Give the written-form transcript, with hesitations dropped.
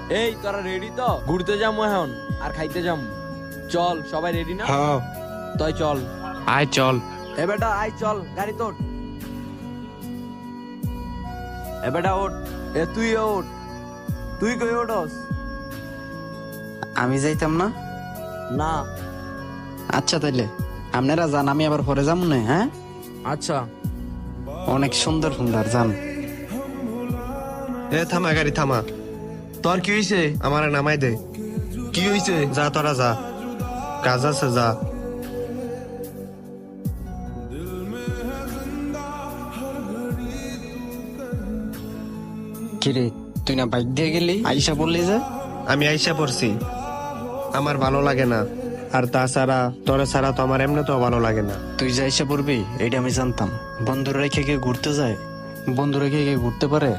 এই তোরা রেডি তো? ঘুরতে যাবো এখন আর খাইতে যাবো। চল সবাই রেডি না? হ্যাঁ তাই চল। আয় চল। এ বেটা আয় চল, গাড়ি তোর। এ বেটা ওঠ। এ তুই ওঠ। তুই কই ওঠস? আমি যাইতাম না। না। আচ্ছা তাইলে আপনারা যান, আমি আবার পরে যাম না। হ্যাঁ, আচ্ছা। অনেক সুন্দর সুন্দর যান। এ থামা, গাড়ি থামা। তোর কি হয়েছে? আমার নামাই দে। কি হয়েছে? যা তোরা যা, কাজ আছে যা। কিরে, তুই না বাইক দিয়ে গেলি, আইসা বললি যে? আমি আইসা পড়ছি, আমার ভালো লাগে না। আর তাছাড়া তোরা ছাড়া তো আমার এমনিতেও ভালো লাগে না। তুই যে আইসা পড়বি এটা আমি জানতাম। বন্ধুরা রেখে গিয়ে ঘুরতে যায়, বন্ধু রেখে গিয়ে ঘুরতে পারে?